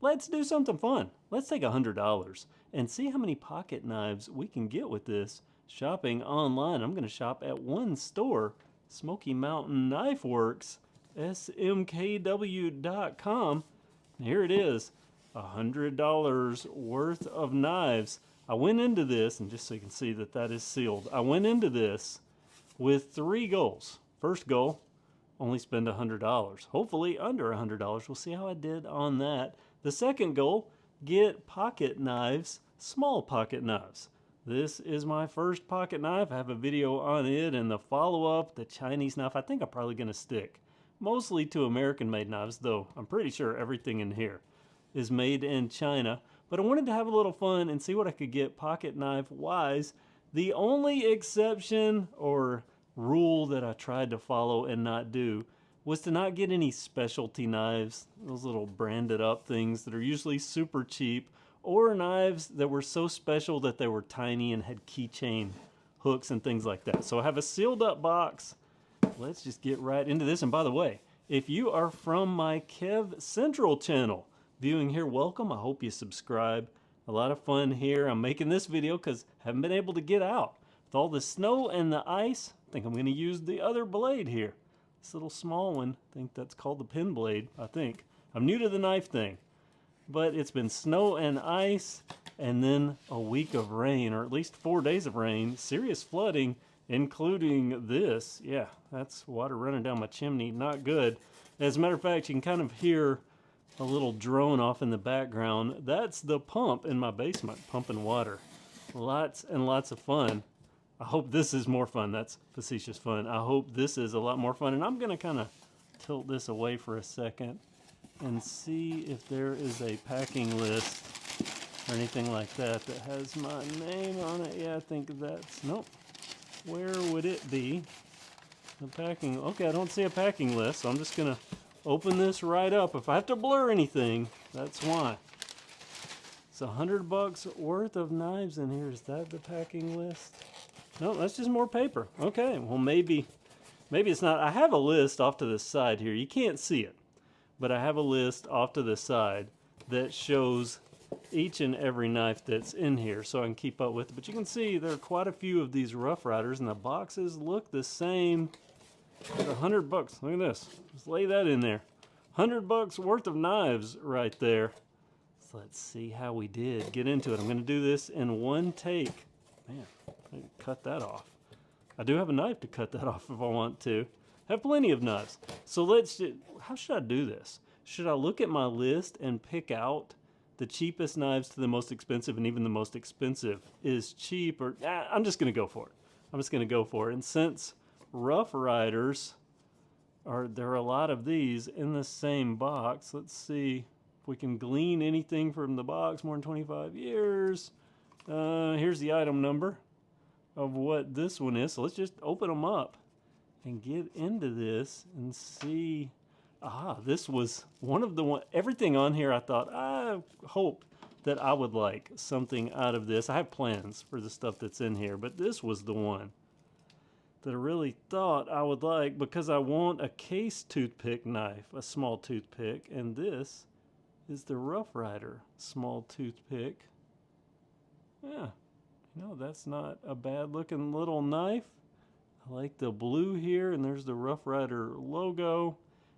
let's do something fun. Let's take $100 and see how many pocket knives we can get with this shopping online. I'm going to shop at one store, Smoky Mountain Knife Works, SMKW.com. Here it is, $100 worth of knives. I went into this, and just so you can see that that is sealed, I went into this with 3 goals. First goal, only spend $100. Hopefully under $100. We'll see how I did on that. The second goal, get pocket knives, small pocket knives. This is my first pocket knife. I have a video on it, and the follow-up, the Chinese knife, I think I'm probably going to stick mostly to American-made knives, though I'm pretty sure everything in here is made in China. But I wanted to have a little fun and see what I could get pocket knife-wise. The only exception or rule that I tried to follow and not do was to not get any specialty knives, those little branded up things that are usually super cheap, or knives that were so special that they were tiny and had keychain hooks and things like that. So I have a sealed up box. Let's just get right into this. And by the way, if you are from my Kev Central channel viewing here, welcome. I hope you subscribe. A lot of fun here. I'm making this video because I haven't been able to get out. With all the snow and the ice, I think I'm going to use the other blade here. This little small one, I think that's called the pin blade, I think. I'm new to the knife thing. But it's been snow and ice, and then a week of rain, or at least 4 days of rain, serious flooding, including this. Yeah, that's water running down my chimney, not good. As a matter of fact, you can kind of hear a little drone off in the background. That's the pump in my basement, pumping water. Lots and lots of fun. I hope this is more fun. That's facetious fun. I hope this is a lot more fun. And I'm going to kind of tilt this away for a second and see if there is a packing list or anything like that that has my name on it. Yeah, I think that's, nope. Where would it be? The packing, okay, I don't see a packing list, so I'm just gonna open this right up. If I have to blur anything, that's why. It's $100 worth of knives in here. Is that the packing list? No, that's just more paper. Okay, well maybe it's not. I have a list off to the side here. You can't see it, but I have a list off to the side that shows each and every knife that's in here so I can keep up with it. But you can see there are quite a few of these Rough Riders, and the boxes look the same. $100. Look at this. Just lay that in there. $100 worth of knives right there. So let's see how we did. Get into it. I'm going to do this in one take. Man, I can cut that off. I do have a knife to cut that off if I want to. I have plenty of knives. So how should I do this? Should I look at my list and pick out the cheapest knives to the most expensive, and even the most expensive is cheap? Or I'm just going to go for it. I'm just going to go for it. And since Rough Riders there are a lot of these in the same box, let's see if we can glean anything from the box. More than 25 years. Here's the item number of what this one is. So let's just open them up and get into this and see. This was one of the everything on here I thought, I hoped that I would like something out of this. I have plans for the stuff that's in here, but this was the one that I really thought I would like, because I want a case toothpick knife, a small toothpick, and this is the Rough Rider small toothpick. Yeah, that's not a bad looking little knife. I like the blue here, and there's the Rough Rider logo.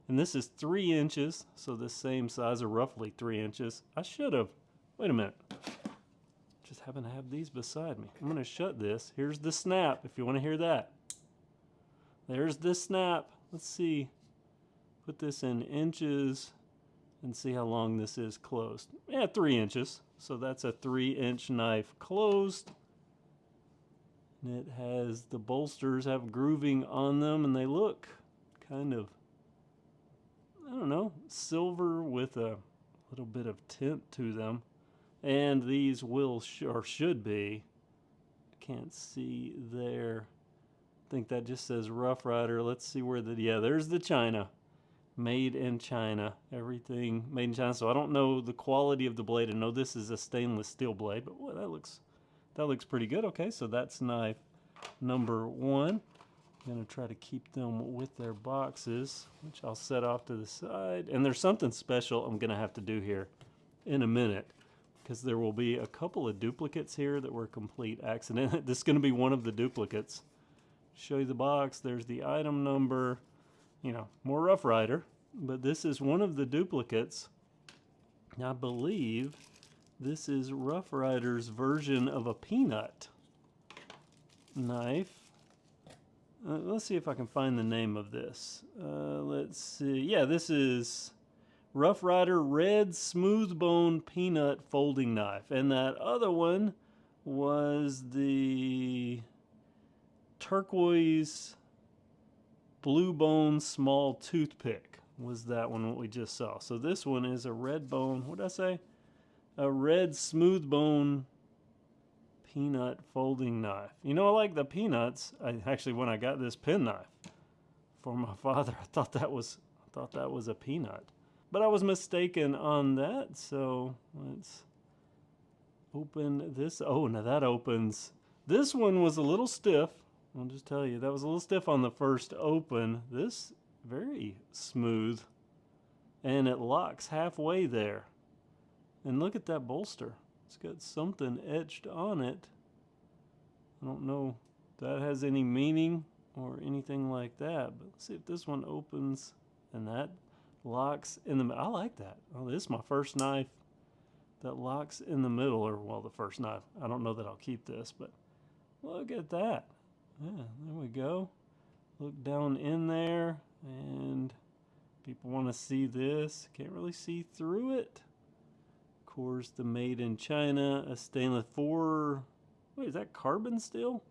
And this is 3 inches, so the same size, or roughly 3 inches. I should have, wait a minute. Just happen to have these beside me. I'm going to shut this. Here's the snap, if you want to hear that. There's the snap. Let's see. Put this in inches and see how long this is closed. Yeah, 3 inches. So that's a 3-inch knife closed. And it has, the bolsters have grooving on them, and they look kind of, I don't know, silver with a little bit of tint to them. And these will, or should be, can't see there. I think that just says Rough Rider. Let's see where there's the China. Made in China. Everything made in China. So I don't know the quality of the blade. I know this is a stainless steel blade, but boy, that looks pretty good. Okay, so that's knife number 1. I'm going to try to keep them with their boxes, which I'll set off to the side. And there's something special I'm going to have to do here in a minute, because there will be a couple of duplicates here that were complete accident. This is going to be one of the duplicates. Show you the box. There's the item number. You know, more Rough Rider, but this is one of the duplicates. I believe this is Rough Rider's version of a peanut knife. Let's see if I can find the name of this. Let's see. Yeah, this is Rough Rider Red Smooth Bone Peanut Folding Knife. And that other one was the turquoise Blue Bone Small Toothpick. Was that one what we just saw? So this one is a red bone. What did I say? A red smooth bone peanut folding knife. You know, I like the peanuts. Actually, when I got this penknife for my father, I thought that was a peanut, but I was mistaken on that. So let's open this. Oh, now that opens. This one was a little stiff. I'll just tell you, that was a little stiff on the first open. This very smooth, and it locks halfway there. And look at that bolster. It's got something etched on it. I don't know if that has any meaning or anything like that, but let's see if this one opens and that locks in the middle. I like that. Oh, this is my first knife that locks in the middle, or well, the first knife. I don't know that I'll keep this, but look at that. Yeah, there we go. Look down in there, and people want to see this. Can't really see through it. Of course, the made in China, a stainless 4. Wait, is that carbon steel?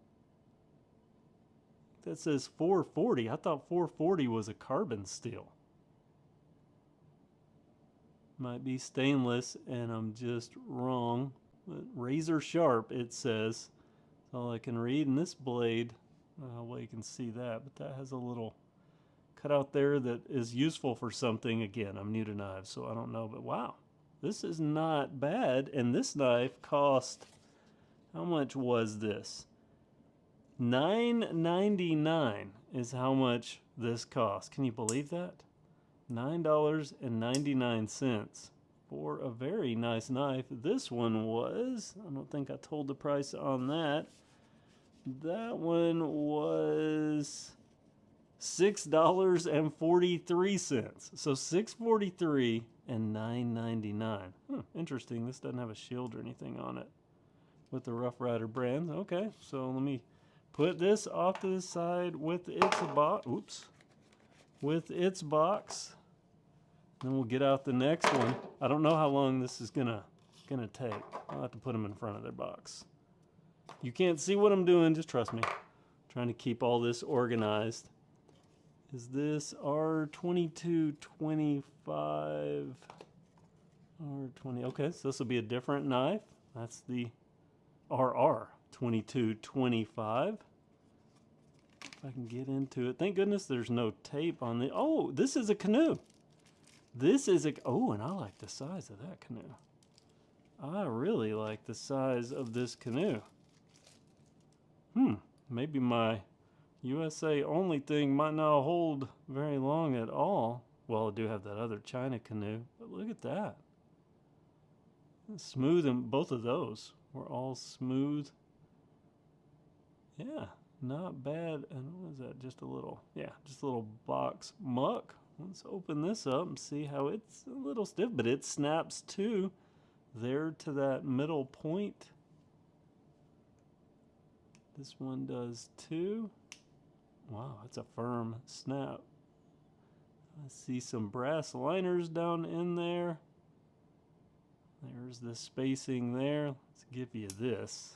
That says 440. I thought 440 was a carbon steel. Might be stainless, and I'm just wrong. But razor sharp, it says. That's all I can read. And this blade, well, you can see that, but that has a little cutout there that is useful for something. Again, I'm new to knives, so I don't know, but wow, this is not bad. And this knife cost, how much was this? $9.99 is how much this cost. Can you believe that? $9.99 for a very nice knife. This one was, I don't think I told the price on that. That one was $6.43. So $6.43 and $9.99. Interesting. This doesn't have a shield or anything on it with the Rough Rider brand. Okay, so let me put this off to the side with its box. Oops. With its box. Then we'll get out the next one. I don't know how long this is gonna take. I'll have to put them in front of their box. You can't see what I'm doing, just trust me. I'm trying to keep all this organized. Is this R2225? R20. Okay, so this will be a different knife. That's the RR2225. If I can get into it. Thank goodness there's no tape on the. Oh, this is a canoe. This is a. Oh, and I like the size of that canoe. I really like the size of this canoe. Maybe my USA only thing might not hold very long at all. Well, I do have that other China canoe, but look at that. It's smooth, and both of those were all smooth. Yeah, not bad. And what is that? Just a little, yeah, just a little box muck. Let's open this up and see how it's a little stiff, but it snaps too there to that middle point. This one does too. Wow, it's a firm snap. I see some brass liners down in there. There's the spacing there. Let's give you this.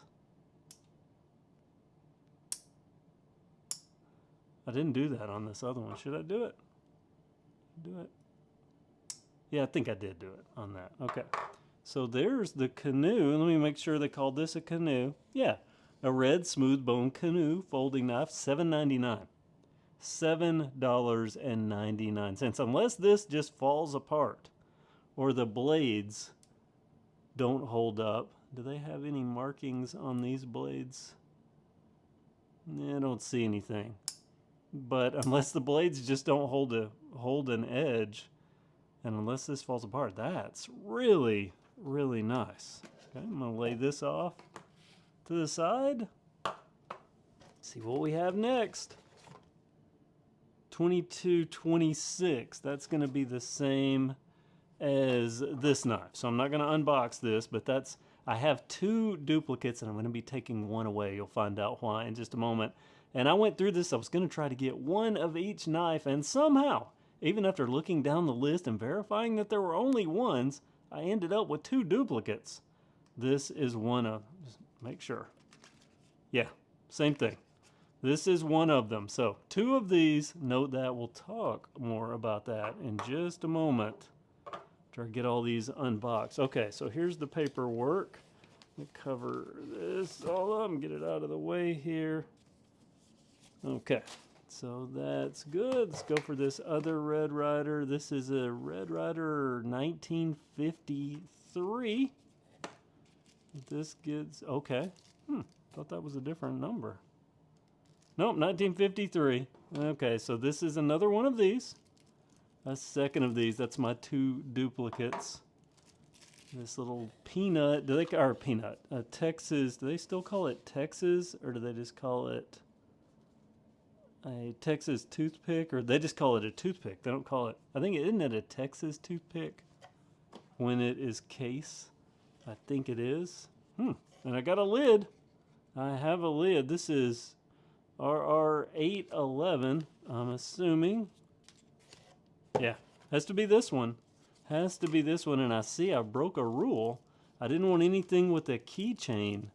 I didn't do that on this other one. Should I do it? Do it? Yeah, I think I did do it on that. Okay. So there's the canoe. Let me make sure they called this a canoe. Yeah. A red smooth bone canoe folding knife, $7.99. $7.99. Unless this just falls apart or the blades don't hold up. Do they have any markings on these blades? I don't see anything. But unless the blades just don't hold an edge, and unless this falls apart, that's really really nice. Okay, I'm gonna lay this off to the side. See what we have next. 2226. That's gonna be the same as this knife. So I'm not gonna unbox this, but I have two duplicates and I'm gonna be taking one away. You'll find out why in just a moment. And I went through this, I was gonna try to get one of each knife, and somehow, even after looking down the list and verifying that there were only ones, I ended up with two duplicates. This is one of, just make sure. Yeah, same thing. This is one of them. So two of these, note that. We'll talk more about that in just a moment. Try to get all these unboxed. Okay, so here's the paperwork. Let me cover this all up and get it out of the way here. Okay, so that's good. Let's go for this other Red Ryder. This is a Red Ryder 1953. This gets, okay. Thought that was a different number. Nope, 1953. Okay, so this is another one of these. A second of these. That's my two duplicates. This little peanut, Texas, do they still call it Texas, or do they just call it a Texas toothpick, or they just call it a toothpick? They don't call it, I think, isn't it a Texas toothpick when it is case? I think it is. And I got a lid. I have a lid. This is RR811, I'm assuming. Yeah, has to be this one. Has to be this one, and I see I broke a rule. I didn't want anything with a keychain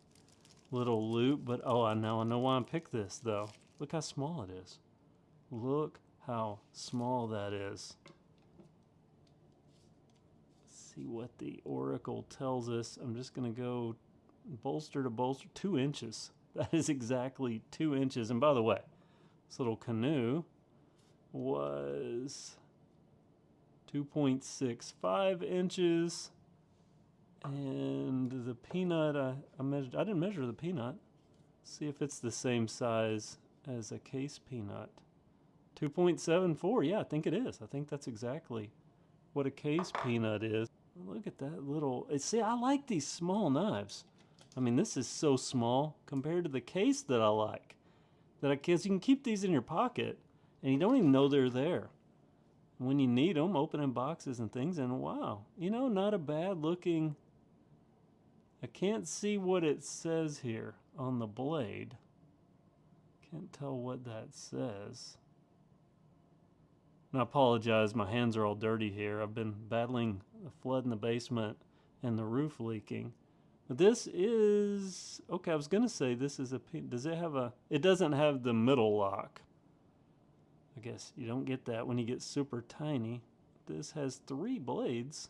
little loop, but now I know why I picked this, though. Look how small it is. Look how small that is. Let's see what the Oracle tells us. I'm just going to go bolster to bolster, 2 inches. That is exactly 2 inches. And by the way, this little canoe was 2.65 inches. And the peanut, I didn't measure the peanut. See if it's the same size as a case peanut. 2.74, yeah, I think it is. I think that's exactly what a case peanut is. Look at that little, see, I like these small knives. I mean, this is so small compared to the case that I like. Because you can keep these in your pocket and you don't even know they're there. When you need them, opening boxes and things, and wow, not a bad looking. I can't see what it says here on the blade. Can't tell what that says. And I apologize, my hands are all dirty here. I've been battling a flood in the basement and the roof leaking. But this is, okay, I was going to say this is does it have it doesn't have the middle lock. I guess you don't get that when you get super tiny. This has 3 blades.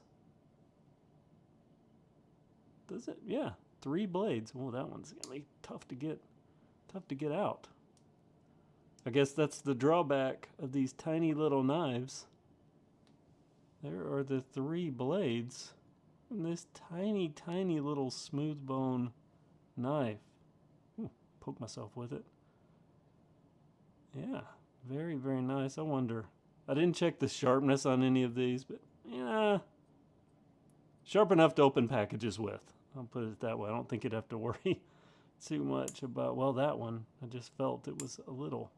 Does it? Yeah, 3 blades. Well, that one's going to be tough to get out. I guess that's the drawback of these tiny little knives. There are the 3 blades in this tiny, tiny little smooth bone knife. Ooh, poke myself with it. Yeah, very, very nice. I wonder, I didn't check the sharpness on any of these, but yeah, sharp enough to open packages with. I'll put it that way. I don't think you'd have to worry too much about, well, that one, I just felt it was a little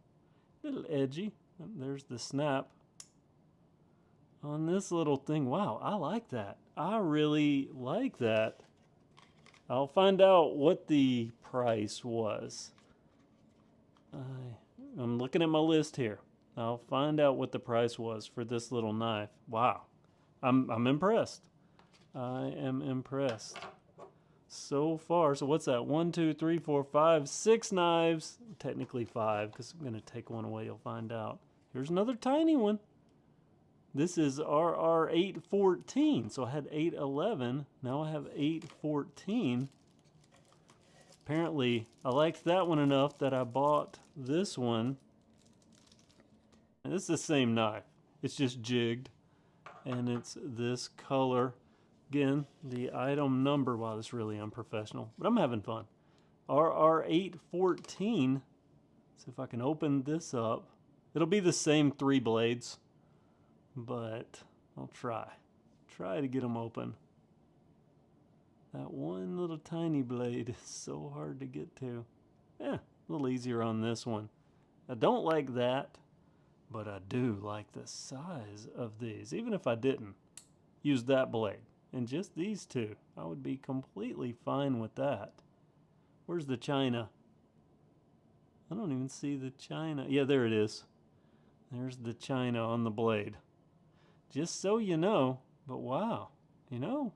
edgy. And there's the snap on this little thing. Wow, I like that. I really like that. I'll find out what the price was. I'm looking at my list here. I'll find out what the price was for this little knife. Wow, I'm impressed. I am impressed so far. So what's that? 1, 2, 3, 4, 5, 6 knives. Technically 5, because I'm going to take one away. You'll find out. Here's another tiny one. This is RR814. So I had 811. Now I have 814. Apparently, I liked that one enough that I bought this one. And it's the same knife. It's just jigged. And it's this color. Again, the item number. Wow, this is really unprofessional. But I'm having fun. RR814. See if I can open this up. It'll be the same 3 blades. But I'll try to get them open. That one little tiny blade is so hard to get to. Yeah, a little easier on this one. I don't like that, but I do like the size of these. Even if I didn't use that blade and just these two, I would be completely fine with that. Where's the China? I don't even see the China. Yeah, there it is. There's the China on the blade. Just so you know, but wow, you know,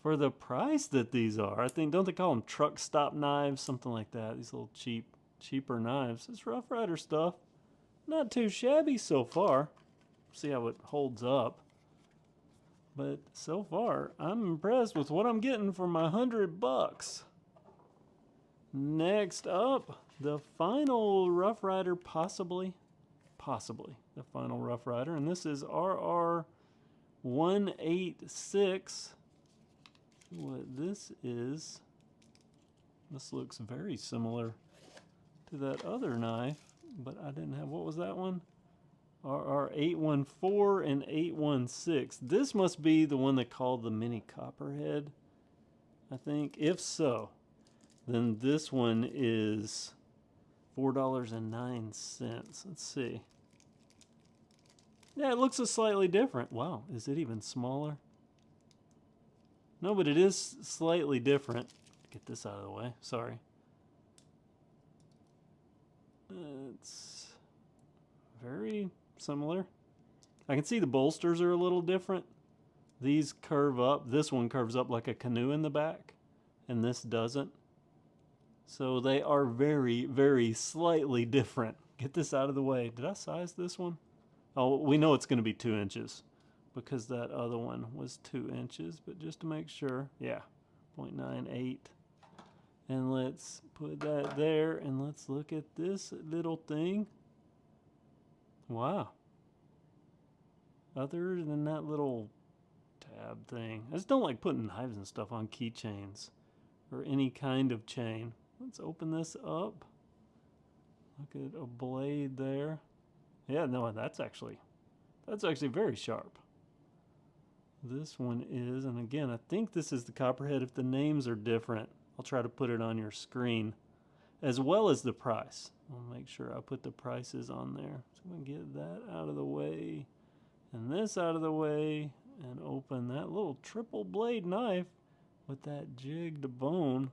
for the price that these are, I think, don't they call them truck stop knives, something like that? These little cheaper knives. It's Rough Rider stuff. Not too shabby so far. See how it holds up. But so far, I'm impressed with what I'm getting for my $100. Next up, the final Rough Rider, possibly the final Rough Rider, and this is RR186. What this is, this looks very similar to that other knife, but I didn't have, what was that one? RR814 and 816. This must be the one they call the mini copperhead, I think. If so, then this one is $4.09. Let's see. Yeah, it looks a slightly different. Wow, is it even smaller? No, but it is slightly different. Get this out of the way. Sorry. It's very similar. I can see the bolsters are a little different. These curve up. This one curves up like a canoe in the back, and this doesn't. So they are very, very slightly different. Get this out of the way. Did I size this one? Oh, we know it's going to be 2 inches because that other one was 2 inches, but just to make sure, yeah, 0.98. And let's put that there, and let's look at this little thing. Wow. Other than that little tab thing, I just don't like putting knives and stuff on keychains or any kind of chain. Let's open this up. Look at a blade there. Yeah, no, that's actually very sharp. This one is, and again, I think this is the copperhead. If the names are different, I'll try to put it on your screen, as well as the price. I'll make sure I put the prices on there. So I'm going to get that out of the way, and this out of the way, and open that little triple blade knife with that jigged bone.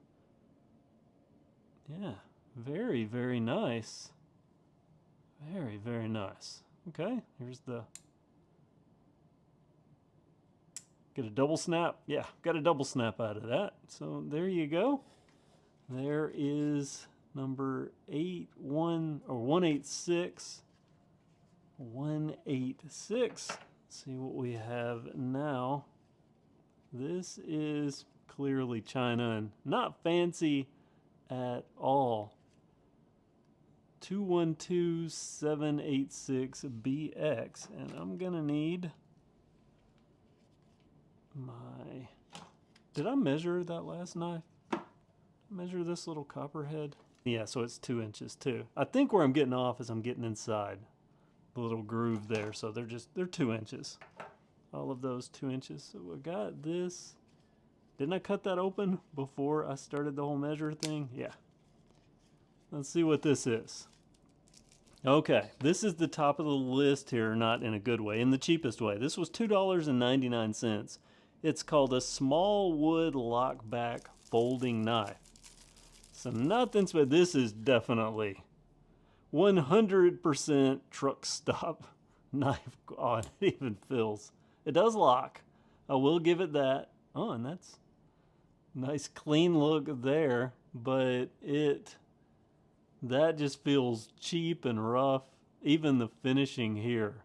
Yeah, very, very nice. Very, very nice. Okay, here's the... Get a double snap. Yeah, got a double snap out of that. So there you go. There is number 186. 186. Let's see what we have now. This is clearly China and not fancy at all. 212786BX, and I'm gonna need my... Did I measure that last knife? Measure this little copperhead? Yeah, so it's 2 inches too. I think where I'm getting off is I'm getting inside the little groove there, so they're 2 inches. All of those 2 inches. So we got this. Didn't I cut that open before I started the whole measure thing? Yeah. Let's see what this is. Okay, this is the top of the list here, not in a good way, in the cheapest way. This was $2.99. It's called a small wood lockback folding knife. So nothing special. This is definitely 100% truck stop knife. Oh, it even feels. It does lock. I will give it that. Oh, and that's nice clean look there, but that just feels cheap and rough. Even the finishing here,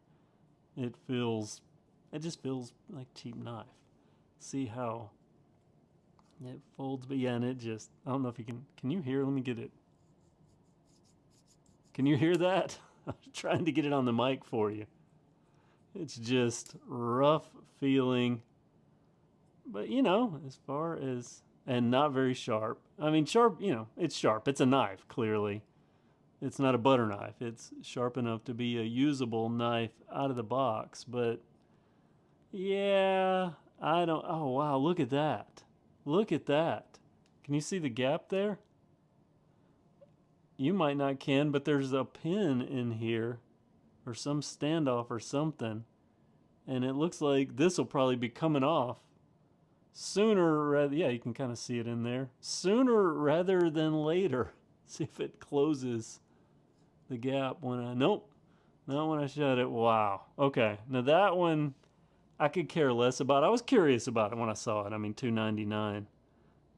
it just feels like cheap knife. See how it folds, but yeah, and it just, I don't know if you can you hear? Let me get it. Can you hear that? I'm trying to get it on the mic for you. It's just rough feeling, but you know, as far as, and not very sharp. I mean, sharp, you know, it's sharp. It's a knife, clearly. It's not a butter knife. It's sharp enough to be a usable knife out of the box, but yeah, I don't, oh wow, look at that. Look at that. Can you see the gap there? You might not can, but there's a pin in here or some standoff or something. And it looks like this will probably be coming off sooner rather, yeah, you can kind of see it in there. Sooner rather than later. See if it closes the gap when I, nope, not when I shut it. Wow. Okay. Now that one I could care less about. I was curious about it when I saw it. I mean, $2.99.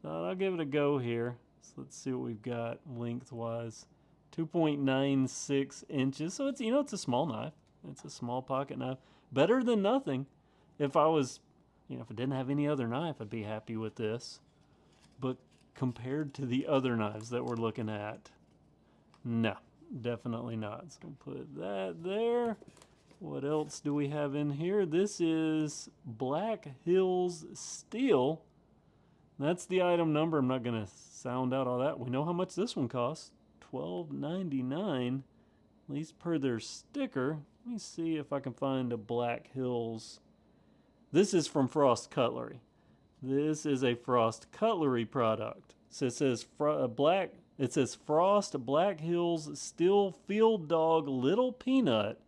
I'll give it a go here. So let's see what we've got lengthwise. 2.96 inches. So it's, you know, it's a small knife. It's a small pocket knife. Better than nothing. If I was, you know, if I didn't have any other knife, I'd be happy with this. But compared to the other knives that we're looking at, no, definitely not. So put that there. What else do we have in here? This is Black Hills Steel. That's the item number. I'm not going to sound out all that. We know how much this one costs. $12.99, at least per their sticker. Let me see if I can find a Black Hills. This is from Frost Cutlery. This is a Frost Cutlery product. So it says Frost Black Hills Steel Field Dog Little Peanut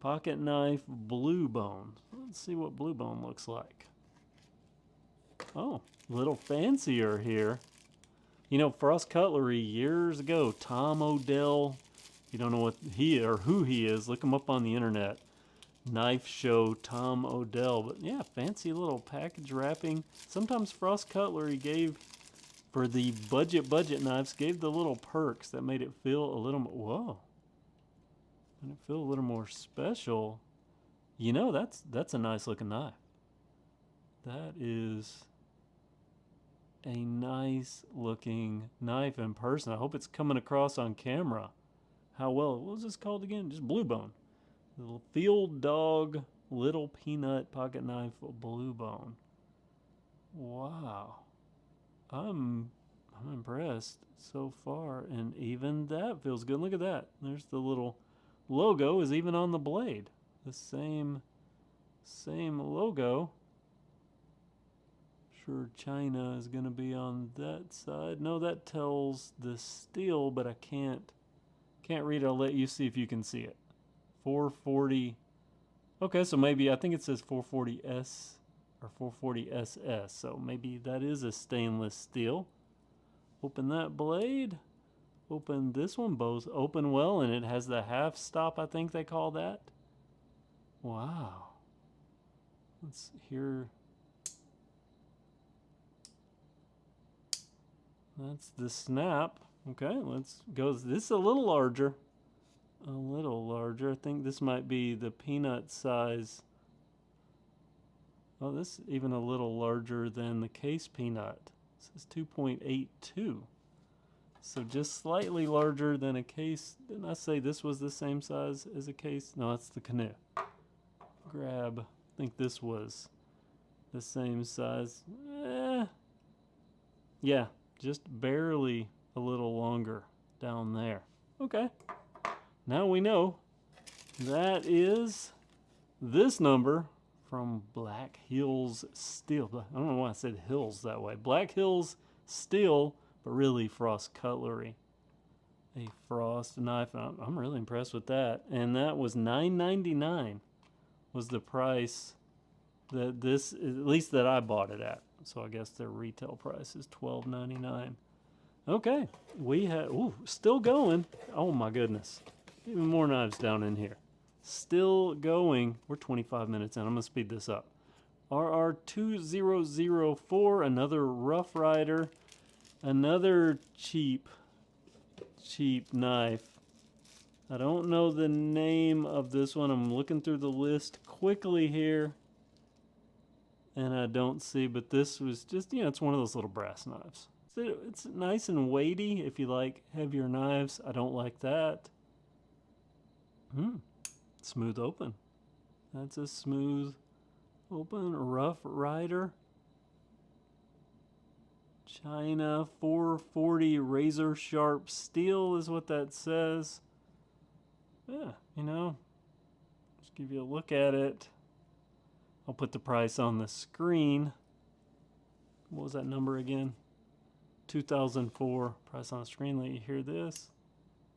Pocket Knife Blue Bone. Let's see what Blue Bone looks like. Oh, a little fancier here. You know, Frost Cutlery years ago, Tom Odell, you don't know what he or who he is, look him up on the internet. Knife Show Tom Odell. But yeah, fancy little package wrapping. Sometimes Frost Cutlery gave, for the budget knives, gave the little perks that made it feel a little more, whoa. Made it feel a little more special. You know, that's a nice looking knife. That is a nice looking knife in person. I hope it's coming across on camera. How well, what was this called again? Just Blue Bone. Little Field Dog Little Peanut Pocket Knife Blue Bone. Wow. I'm impressed so far, and even that feels good. Look at that. There's the little logo is even on the blade. The same logo. Sure, China is going to be on that side. No, that tells the steel, but I can't read it. I'll let you see if you can see it. 440. Okay, so maybe I think it says 440S or 440SS. So maybe that is a stainless steel. Open that blade. Open this one. Both open well, and it has the half stop, I think they call that. Wow. Let's hear. That's the snap. Okay, let's go. This is a little larger. A little larger. I think this might be the peanut size. Oh, this is even a little larger than the case peanut. This is 2.82. So just slightly larger than a case. Didn't I say this was the same size as a case? No, that's the canoe. Grab. I think this was the same size. Yeah, just barely a little longer down there. Okay. Now we know that is this number from Black Hills Steel. I don't know why I said hills that way. Black Hills Steel, but really Frost Cutlery. A Frost knife. I'm really impressed with that. And that was $9.99 was the price that this, at least that I bought it at. So I guess their retail price is $12.99. Okay, we have, still going. Oh my goodness. Even more knives down in here. Still going. We're 25 minutes in. I'm going to speed this up. RR2004, another Rough Rider, another cheap knife. I don't know the name of this one. I'm looking through the list quickly here, and I don't see, but this was just, you know, it's one of those little brass knives. It's nice and weighty if you like heavier knives. I don't like that. Smooth open. That's a smooth open. Rough Rider. China 440 razor sharp steel is what that says. Yeah, you know, just give you a look at it. I'll put the price on the screen. What was that number again? 2004. Price on the screen. Let you hear this.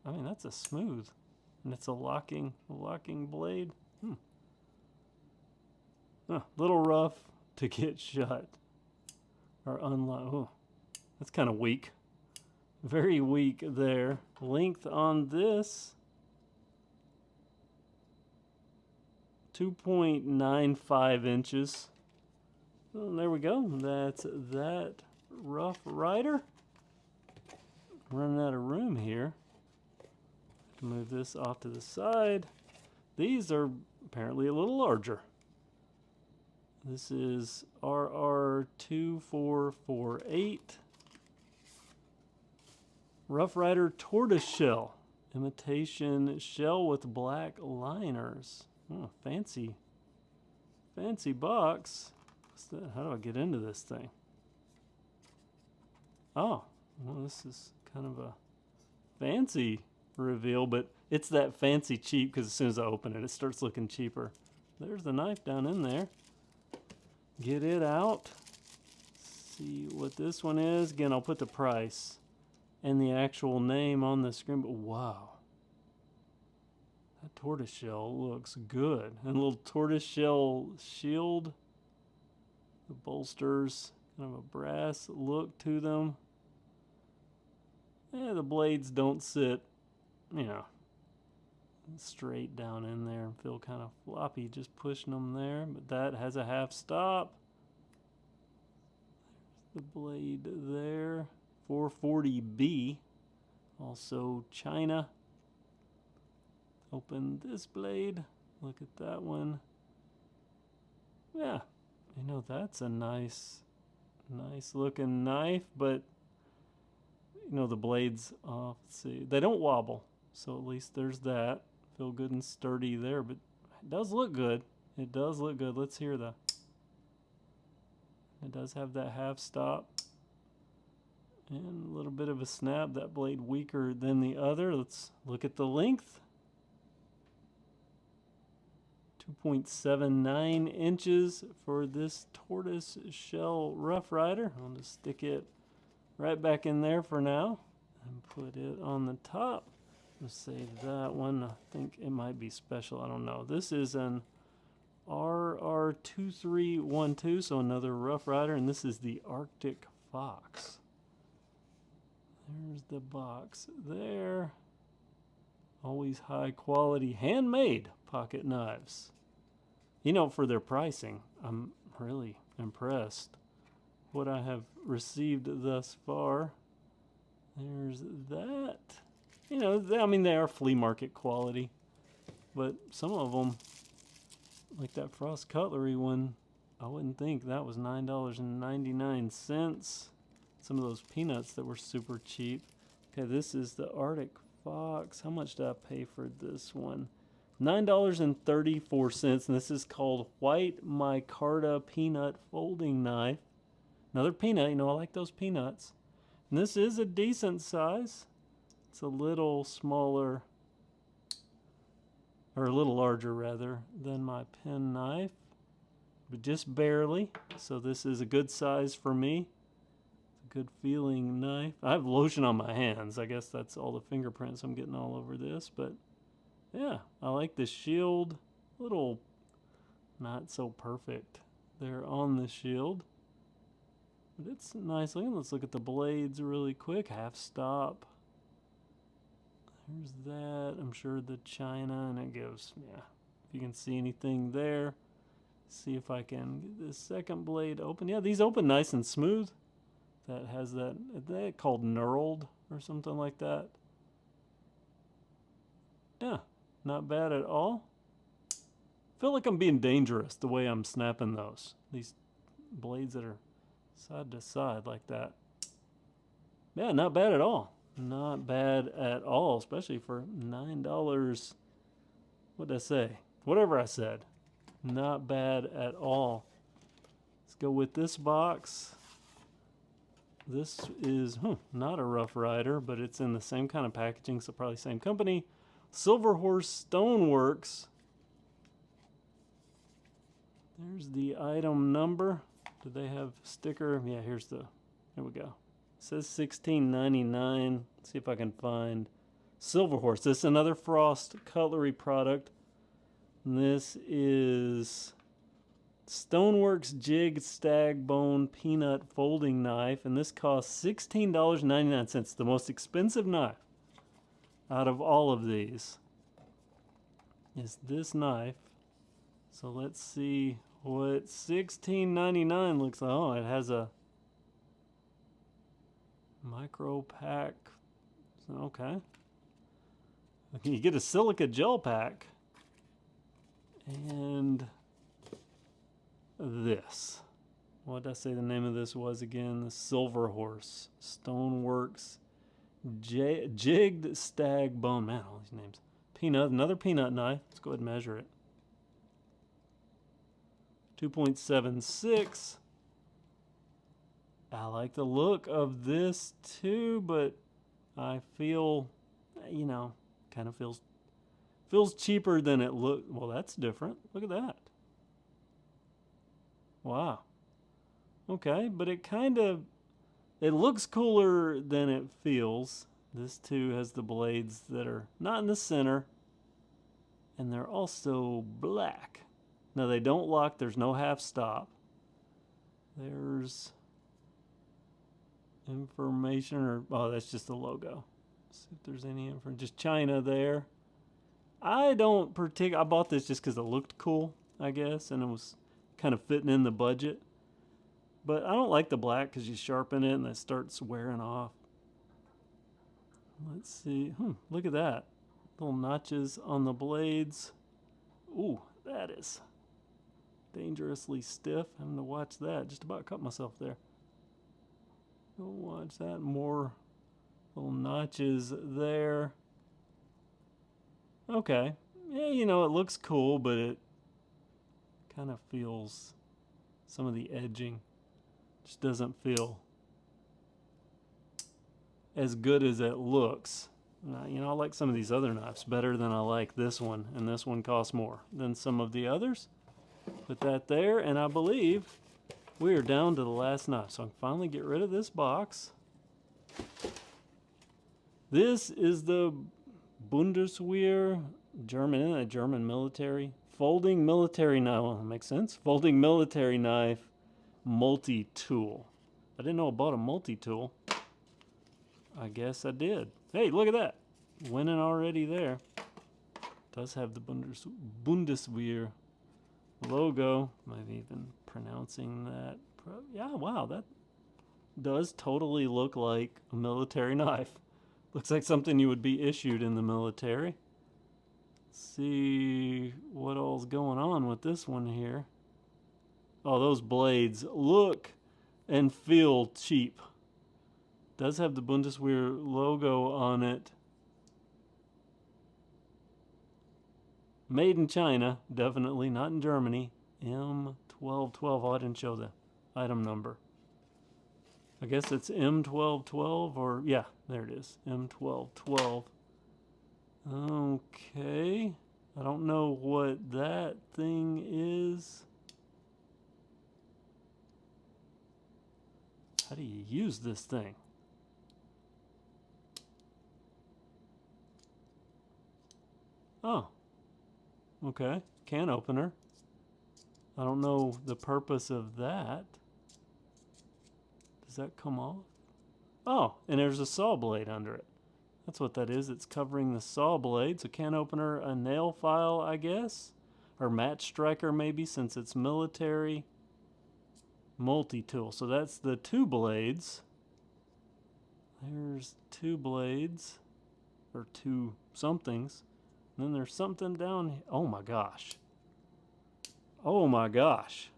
I mean, that's a smooth, and it's a locking blade. Little rough to get shut or unlock. Oh, that's kind of weak. Very weak there. Length on this, 2.95 inches. Well, there we go. That's that Rough Rider. Running out of room here. Move this off to the side. These are apparently a little larger. This is RR2448. Rough Rider Tortoise Shell. Imitation shell with black liners. Oh, fancy box. What's that? How do I get into this thing? Oh, well, this is kind of a fancy reveal, but it's that fancy cheap because as soon as I open it, it starts looking cheaper. There's the knife down in there. Get it out. See what this one is. Again, I'll put the price and the actual name on the screen. But wow, that tortoiseshell looks good. And a little tortoiseshell shield. The bolsters, kind of a brass look to them. Yeah, the blades don't sit, straight down in there and feel kind of floppy just pushing them there. But that has a half stop. There's the blade there. 440B. Also China. Open this blade. Look at that one. Yeah, that's a nice looking knife, but the blades off. Let's see, they don't wobble, so at least there's that. Feel good and sturdy there, but it does look good. It does look good. Let's hear the. It does have that half stop and a little bit of a snap. That blade weaker than the other. Let's look at the length. 2.79 inches for this tortoise shell Rough Rider. I'll just stick it right back in there for now and put it on the top. Let's save that one. I think it might be special. I don't know. This is an RR2312, so another Rough Rider, and this is the Arctic Fox. There's the box there. Always high quality, handmade pocket knives. For their pricing, I'm really impressed what I have received thus far. There's that. They are flea market quality, but some of them, like that Frost Cutlery one, I wouldn't think that was $9.99. Some of those peanuts that were super cheap. Okay, this is the Arctic Fox. How much did I pay for this one? $9.34, and this is called White Micarta Peanut Folding Knife. Another peanut, I like those peanuts. And this is a decent size. It's a little smaller, or a little larger rather, than my pen knife, but just barely. So this is a good size for me. It's a good feeling knife. I have lotion on my hands. I guess that's all the fingerprints I'm getting all over this, but yeah, I like the shield. Little not so perfect there on the shield, but it's nice looking. Let's look at the blades really quick. Half stop. There's that. I'm sure the China, and it gives, if you can see anything there. See if I can get this second blade open. Yeah, these open nice and smooth. That has that, they called knurled or something like that. Yeah, not bad at all. Feel like I'm being dangerous the way I'm snapping those. These blades that are side to side like that. Yeah, not bad at all. Not bad at all, especially for $9. What did I say? Whatever I said. Not bad at all. Let's go with this box. This is not a Rough Rider, but it's in the same kind of packaging, so probably same company. Silver Horse Stoneworks. There's the item number. Do they have sticker? Yeah, here we go. It says $16.99. Let's see if I can find Silver Horse. This is another Frost cutlery product. And this is Stoneworks Jig Stag Bone Peanut Folding Knife. And this costs $16.99. The most expensive knife out of all of these is this knife. So let's see what $16.99 looks like. Oh, it has a micro pack. Okay. You get a silica gel pack. And this. What did I say the name of this was again? The Silver Horse. Stoneworks Jigged Stag Bone. Man, all these names. Peanut. Another peanut knife. Let's go ahead and measure it. 2.76. I like the look of this too, but I feel, kind of feels cheaper than it looked. Well, that's different. Look at that. Wow. Okay, but it looks cooler than it feels. This too has the blades that are not in the center, and they're also black. Now they don't lock. There's no half stop. There's information, that's just the logo. Let's see if there's any information. Just China there. I bought this just because it looked cool, I guess, and it was kind of fitting in the budget. But I don't like the black because you sharpen it and it starts wearing off. Let's see. Look at that. Little notches on the blades. Ooh, that is dangerously stiff. I'm going to watch that. Just about cut myself there. Watch that. More little notches there. Okay. Yeah, it looks cool, but it kind of feels, some of the edging just doesn't feel as good as it looks. I like some of these other knives better than I like this one, and this one costs more than some of the others. Put that there, and I believe we are down to the last knife, so I can finally get rid of this box. This is the Bundeswehr, German military, folding military knife. Well, that makes sense. Folding military knife, multi-tool. I didn't know about a multi-tool. I guess I did. Hey, look at that. Winning already there. Does have the Bundeswehr logo. Maybe even pronouncing that. Yeah, wow, that does totally look like a military knife. Looks like something you would be issued in the military. Let's see what all's going on with this one here. Oh, those blades look and feel cheap. Does have the Bundeswehr logo on it. Made in China, definitely, not in Germany. M1212. Oh, I didn't show the item number. I guess it's M1212, or yeah, there it is. M1212. Okay. I don't know what that thing is. How do you use this thing? Oh. Okay. Can opener. I don't know the purpose of that. Does that come off? Oh, and there's a saw blade under it. That's what that is. It's covering the saw blade. So can opener, a nail file, I guess. Or match striker maybe, since it's military. Multi-tool. So that's the two blades. There's two blades. Or two somethings. And then there's something down here. Oh my gosh. Oh my gosh.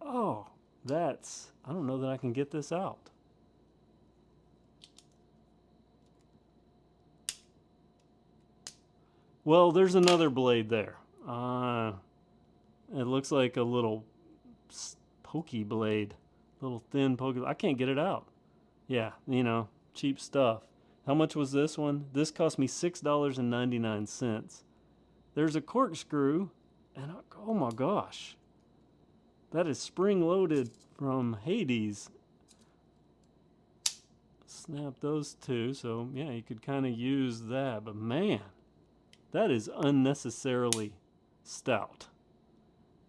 Oh, that's... I don't know that I can get this out. Well, there's another blade there. It looks like a little pokey blade. Little thin pokey. I can't get it out. Yeah, cheap stuff. How much was this one? This cost me $6.99. There's a corkscrew And oh my gosh, that is spring-loaded from Hades. Snap those two, so yeah, you could kind of use that, but man, that is unnecessarily stout.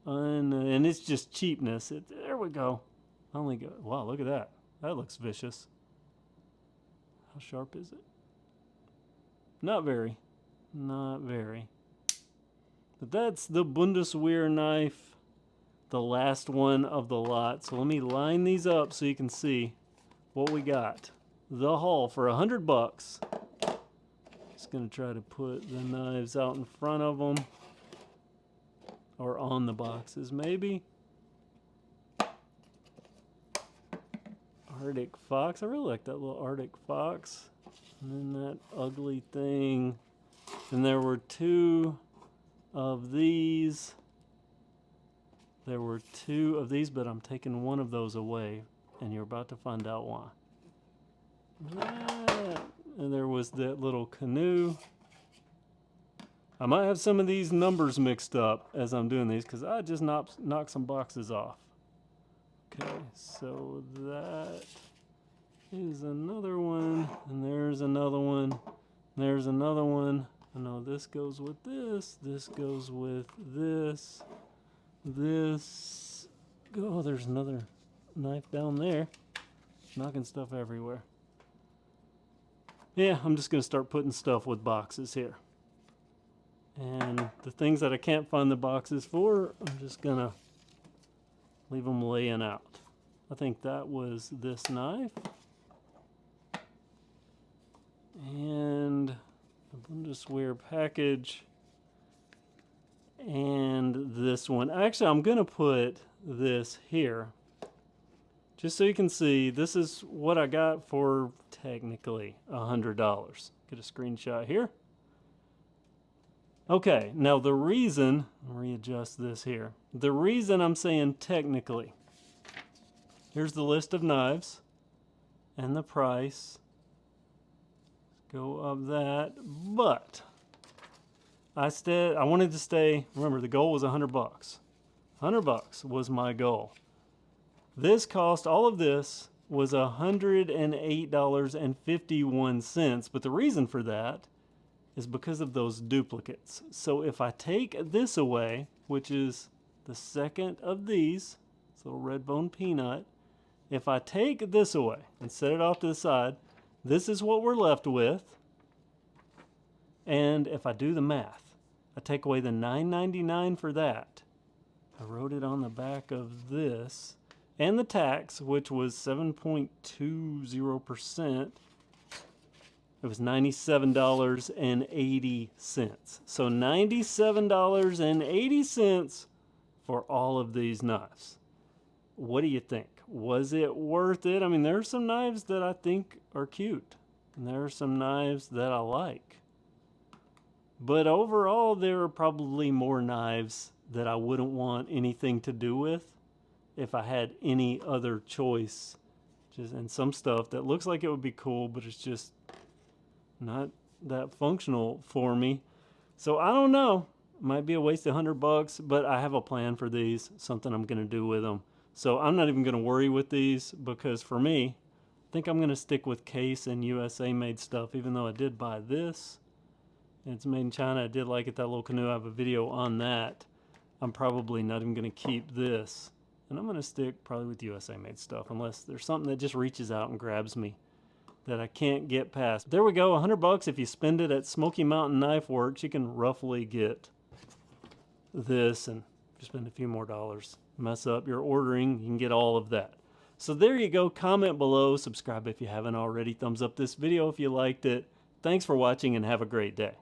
And it's just cheapness. There we go. Only go. Wow, look at that. That looks vicious. How sharp is it? Not very. Not very. But that's the Bundeswehr knife, the last one of the lot. So let me line these up so you can see what we got. The haul for $100. Just gonna try to put the knives out in front of them, or on the boxes maybe. Arctic Fox. I really like that little Arctic Fox. And then that ugly thing. And there were two of these. There were two of these, but I'm taking one of those away, and you're about to find out why. And there was that little canoe. I might have some of these numbers mixed up as I'm doing these because I just knocked some boxes off. Okay, so that is another one, and there's another one, there's another one. I know this goes with this goes with this. Oh, there's another knife down there. Knocking stuff everywhere. Yeah, I'm just going to start putting stuff with boxes here. And the things that I can't find the boxes for, I'm just going to leave them laying out. I think that was this knife. And the Bundeswehr package. And this one. Actually, I'm going to put this here. Just so you can see, this is what I got for technically $100. Get a screenshot here. Okay, now the reason, I'll readjust this here. The reason I'm saying technically, here's the list of knives and the price. Go up that, but I wanted to stay, remember the goal was $100. $100 was my goal. This cost, all of this was $108.51, but the reason for that is because of those duplicates. So if I take this away, which is the second of these, this little red bone peanut, if I take this away and set it off to the side, this is what we're left with. And if I do the math, I take away the $9.99 for that. I wrote it on the back of this. And the tax, which was 7.20%, it was $97.80. So $97.80 for all of these knives. What do you think? Was it worth it? I mean, there are some knives that I think are cute, and there are some knives that I like. But overall, there are probably more knives that I wouldn't want anything to do with if I had any other choice. And some stuff that looks like it would be cool, but it's just not that functional for me. So I don't know. It might be a waste of $100, but I have a plan for these, something I'm going to do with them. So I'm not even going to worry with these, because for me, I think I'm going to stick with case and USA made stuff, even though I did buy this. And it's made in China. I did like it, that little canoe. I have a video on that. I'm probably not even going to keep this. And I'm going to stick probably with USA made stuff, unless there's something that just reaches out and grabs me that I can't get past. There we go, $100. If you spend it at Smoky Mountain Knife Works, you can roughly get this, and if you spend a few more dollars, mess up your ordering, you can get all of that. So there you go. Comment below, subscribe if you haven't already, thumbs up this video if you liked it. Thanks for watching and have a great day.